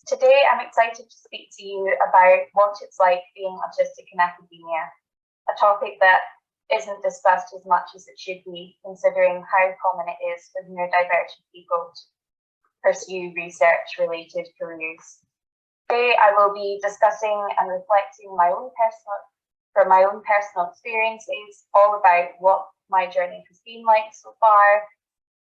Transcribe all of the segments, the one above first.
Today, I'm excited to speak to you about what it's like being autistic in academia, a topic that isn't discussed as much as it should be, considering how common it is for neurodivergent people to pursue research-related careers. Today, I will be discussing and reflecting my own personal experiences, all about what my journey has been like so far,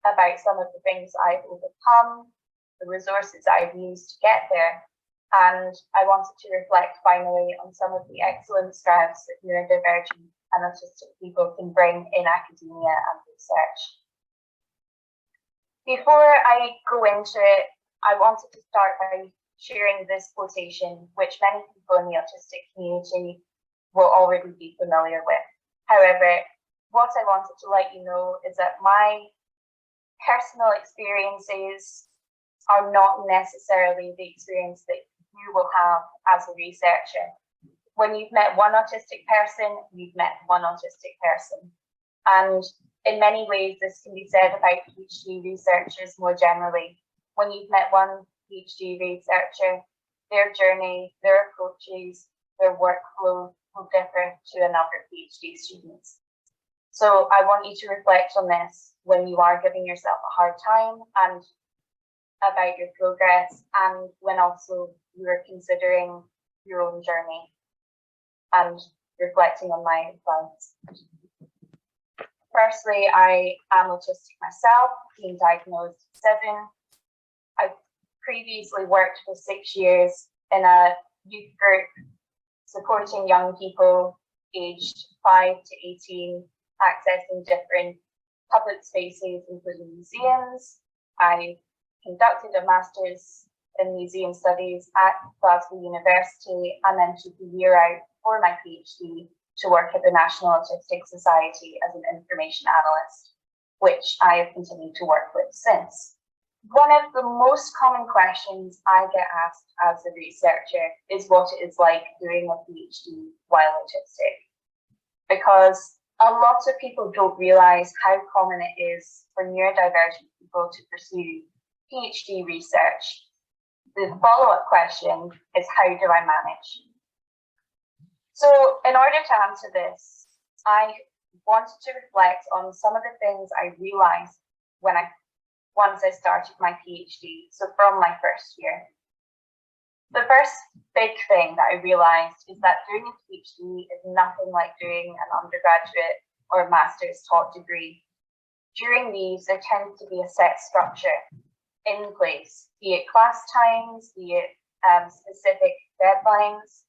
about some of the things I've overcome, the resources I've used to get there, and I wanted to reflect finally on some of the excellent strengths that neurodivergent and autistic people can bring in academia and research. Before I go into it, I wanted to start by sharing this quotation, which many people in the autistic community will already be familiar with. However, what I wanted to let you know is that my personal experiences are not necessarily the experience that you will have as a researcher. When you've met one autistic person, you've met one autistic person. And in many ways, this can be said about PhD researchers more generally. When you've met one PhD researcher, their journey, their approaches, their workflow will differ to another PhD student. So I want you to reflect on this when you are giving yourself a hard time and about your progress, and when also you're considering your own journey and reflecting on my advice. Firstly, I am autistic myself, being diagnosed at 7. I previously worked for 6 years in a youth group supporting young people aged 5 to 18, accessing different public spaces, including museums. I conducted a master's in museum studies at Glasgow University, and then took a year out for my PhD to work at the National Autistic Society as an information analyst, which I have continued to work with since. One of the most common questions I get asked as a researcher is what it is like doing a PhD while autistic, because a lot of people don't realise how common it is for neurodivergent people to pursue PhD research. The follow-up question is, how do I manage? So in order to answer this, I wanted to reflect on some of the things I realized once I started my PhD, so from my first year. The first big thing that I realized is that doing a PhD is nothing like doing an undergraduate or master's taught degree. During these, there tends to be a set structure in place, be it class times, be it specific deadlines.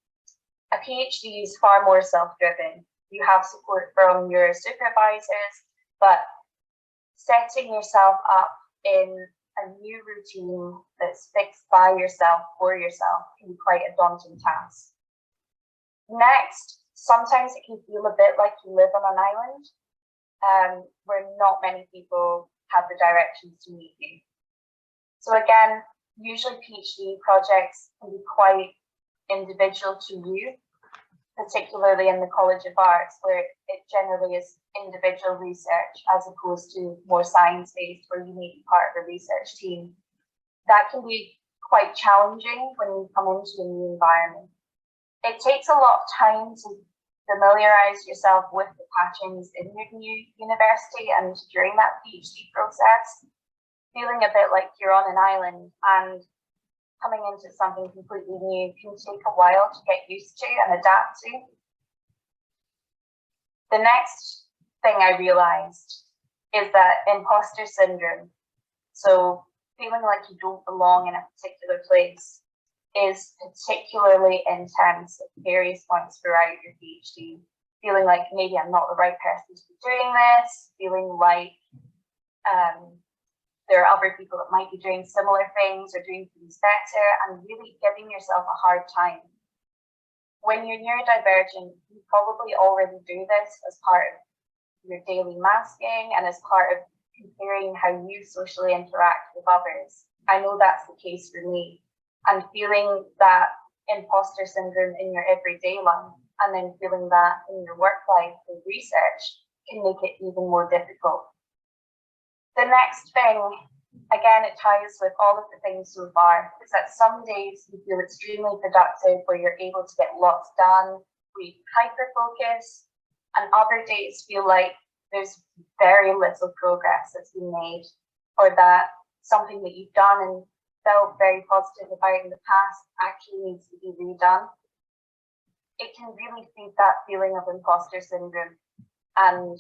A PhD is far more self-driven. You have support from your supervisors, but setting yourself up in a new routine that's fixed by yourself for yourself can be quite a daunting task. Next, sometimes it can feel a bit like you live on an island where not many people have the directions to meet you. So again, usually PhD projects can be quite individual to you, particularly in the College of Arts, where it generally is individual research as opposed to more science-based, where you may be part of a research team. That can be quite challenging when you come into a new environment. It takes a lot of time to familiarize yourself with the patterns in your new university, and during that PhD process, feeling a bit like you're on an island and coming into something completely new can take a while to get used to and adapt to. The next thing I realized is that imposter syndrome, so feeling like you don't belong in a particular place, is particularly intense at various points throughout your PhD. Feeling like maybe I'm not the right person to be doing this, feeling like there are other people that might be doing similar things or doing things better, and really giving yourself a hard time. When you're neurodivergent, you probably already do this as part of your daily masking and as part of comparing how you socially interact with others. I know that's the case for me. And feeling that imposter syndrome in your everyday life, and then feeling that in your work life and research, can make it even more difficult. The next thing Again, it ties with all of the things so far, is that some days you feel extremely productive where you're able to get lots done, we hyper focus, and other days feel like there's very little progress that's been made, or that something that you've done and felt very positive about in the past actually needs to be redone. It can really feed that feeling of imposter syndrome and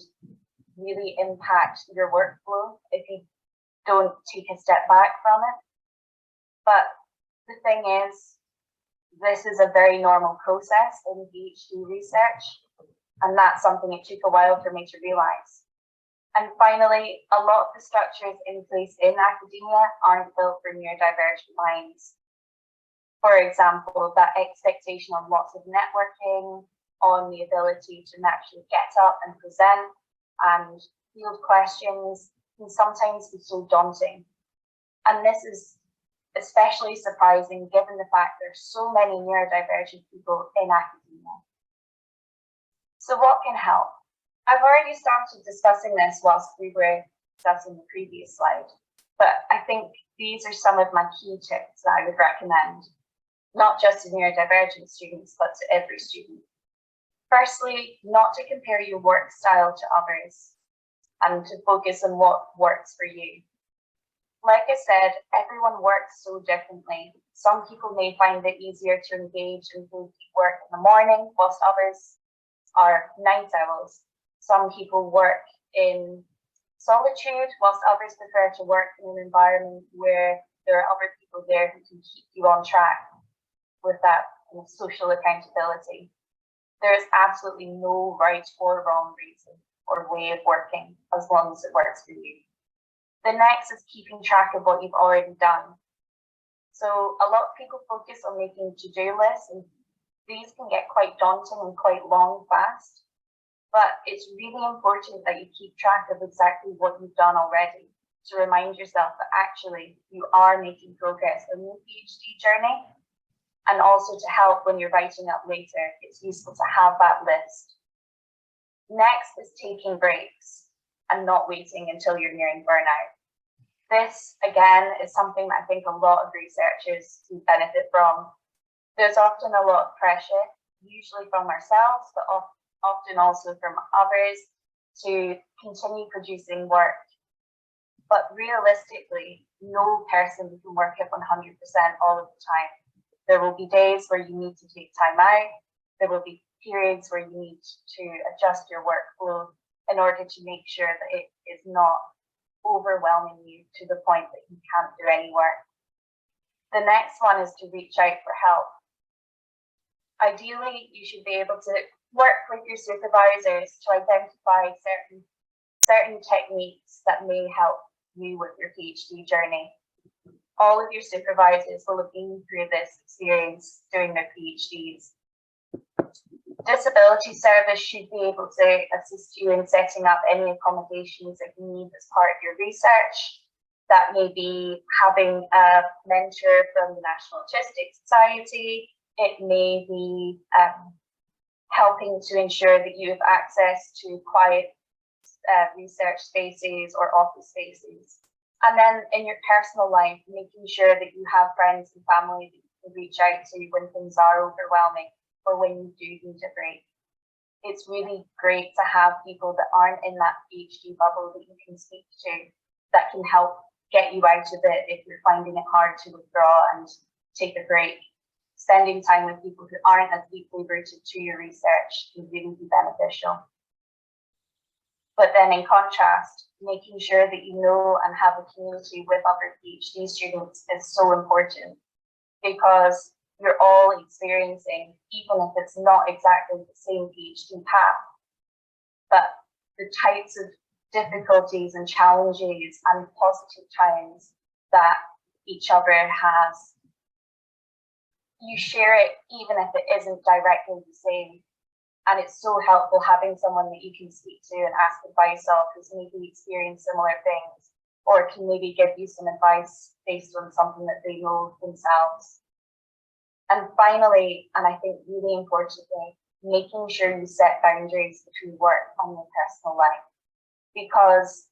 really impact your workflow if you don't take a step back from it. But the thing is, this is a very normal process in PhD research, and that's something it took a while for me to realize. And finally, a lot of the structures in place in academia aren't built for neurodivergent minds. For example, that expectation on lots of networking, on the ability to naturally get up and present and field questions can sometimes be so daunting. And this is especially surprising given the fact there's so many neurodivergent people in academia. So what can help? I've already started discussing this whilst we were discussing the previous slide, but I think these are some of my key tips that I would recommend, not just to neurodivergent students, but to every student. Firstly, not to compare your work style to others and to focus on what works for you. Like I said, everyone works so differently. Some people may find it easier to engage in work in the morning, whilst others are night owls. Some people work in solitude, whilst others prefer to work in an environment where there are other people there who can keep you on track with that kind of social accountability. There is absolutely no right or wrong reason or way of working as long as it works for you. The next is keeping track of what you've already done. So a lot of people focus on making to-do lists, and these can get quite daunting and quite long fast. But it's really important that you keep track of exactly what you've done already to remind yourself that actually you are making progress on your PhD journey. And also to help when you're writing up later, it's useful to have that list. Next is taking breaks and not waiting until you're nearing burnout. This, again, is something that I think a lot of researchers can benefit from. There's often a lot of pressure, usually from ourselves, but often also from others, to continue producing work. But realistically, no person can work at 100% all of the time. There will be days where you need to take time out. There will be periods where you need to adjust your workflow in order to make sure that it is not overwhelming you to the point that you can't do any work. The next one is to reach out for help. Ideally, you should be able to work with your supervisors to identify certain techniques that may help you with your PhD journey. All of your supervisors will have been through this experience doing their PhDs. Disability service should be able to assist you in setting up any accommodations that you need as part of your research. That may be having a mentor from the National Autistic Society. It may be helping to ensure that you have access to quiet research spaces or office spaces. And then in your personal life, making sure that you have friends and family that you can reach out to when things are overwhelming or when you do need a break. It's really great to have people that aren't in that PhD bubble that you can speak to, that can help get you out of it if you're finding it hard to withdraw and take a break. Spending time with people who aren't as deeply rooted to your research can really be beneficial. But then in contrast, making sure that you know and have a community with other PhD students is so important, because you're all experiencing, even if it's not exactly the same PhD path, but the types of difficulties and challenges and positive times that each other has. You share it even if it isn't directly the same. And it's so helpful having someone that you can speak to and ask advice of who's maybe experienced similar things, or can maybe give you some advice based on something that they know themselves. And finally, and I think really importantly, making sure you set boundaries between work and your personal life. Because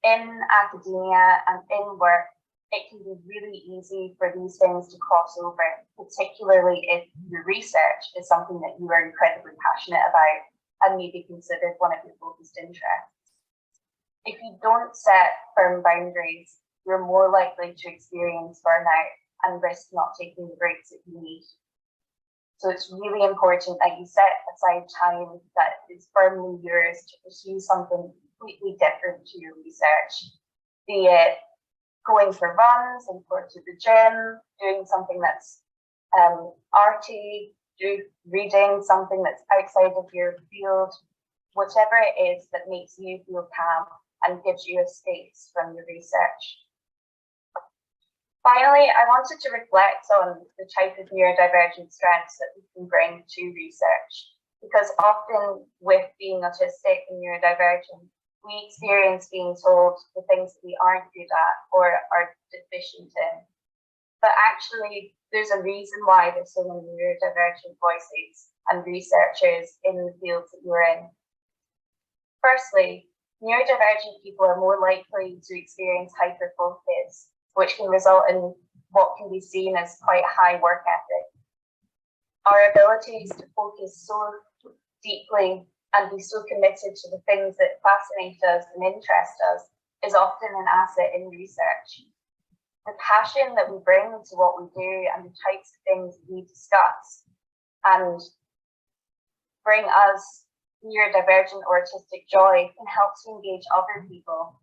in academia and in work, it can be really easy for these things to cross over, particularly if your research is something that you are incredibly passionate about and maybe considered one of your focused interests. If you don't set firm boundaries, you're more likely to experience burnout and risk not taking the breaks that you need. So it's really important that you set aside time that is firmly yours to pursue something completely different to your research, be it going for runs and go to the gym, doing something that's arty, reading something that's outside of your field, whatever it is that makes you feel calm and gives you a space from your research. Finally, I wanted to reflect on the type of neurodivergent strengths that we can bring to research, because often with being autistic and neurodivergent, we experience being told the things that we aren't good at or are deficient in. But actually, there's a reason why there's so many neurodivergent voices and researchers in the fields that you're in. Firstly, neurodivergent people are more likely to experience hyperfocus, which can result in what can be seen as quite a high work ethic. Our abilities to focus so deeply and be so committed to the things that fascinate us and interest us is often an asset in research. The passion that we bring to what we do and the types of things we discuss and bring us neurodivergent or autistic joy can help to engage other people.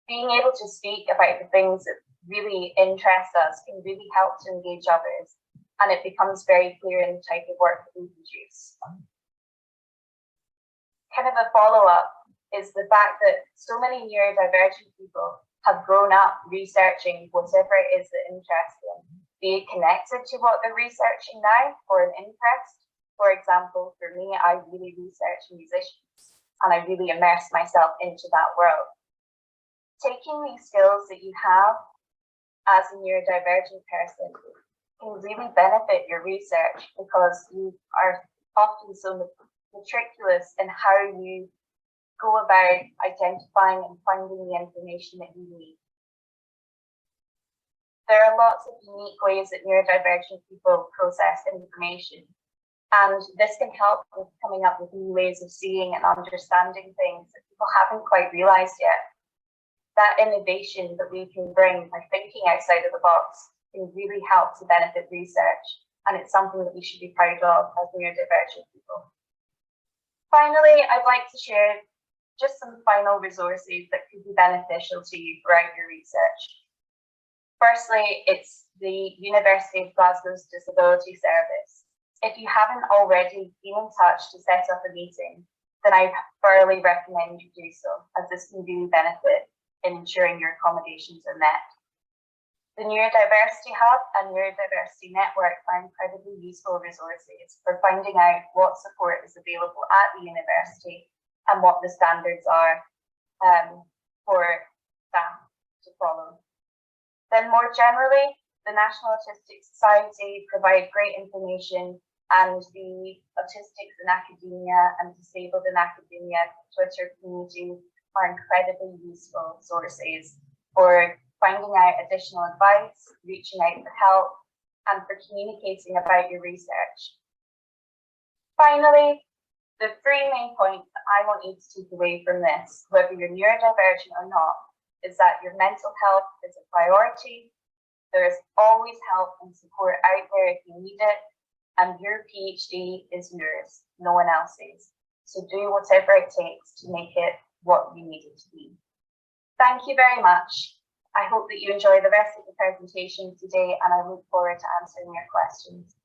Being able to speak about the things that really interest us can really help to engage others, and it becomes very clear in the type of work that we produce. Kind of a follow-up is the fact that so many neurodivergent people have grown up researching whatever it is that interests them, be it connected to what they're researching now for an interest. For example, for me, I really research musicians and I really immerse myself into that world. Taking these skills that you have as a neurodivergent person can really benefit your research because you are often so meticulous in how you go about identifying and finding the information that you need. There are lots of unique ways that neurodivergent people process information, and this can help with coming up with new ways of seeing and understanding things that people haven't quite realized yet. That innovation that we can bring by thinking outside of the box can really help to benefit research, and it's something that we should be proud of as neurodivergent people. Finally, I'd like to share just some final resources that could be beneficial to you throughout your research. Firstly, it's the University of Glasgow's Disability Service. If you haven't already been in touch to set up a meeting, then I thoroughly recommend you do so, as this can really benefit in ensuring your accommodations are met. The Neurodiversity Hub and Neurodiversity Network are incredibly useful resources for finding out what support is available at the university and what the standards are for staff to follow. Then more generally, the National Autistic Society provide great information, and the Autistics in Academia and Disabled in Academia Twitter community are incredibly useful sources for finding out additional advice, reaching out for help, and for communicating about your research. Finally, the three main points that I want you to take away from this, whether you're neurodivergent or not, is that your mental health is a priority, there is always help and support out there if you need it, and your PhD is yours, no one else's. So do whatever it takes to make it what you need it to be. Thank you very much. I hope that you enjoy the rest of the presentation today, and I look forward to answering your questions.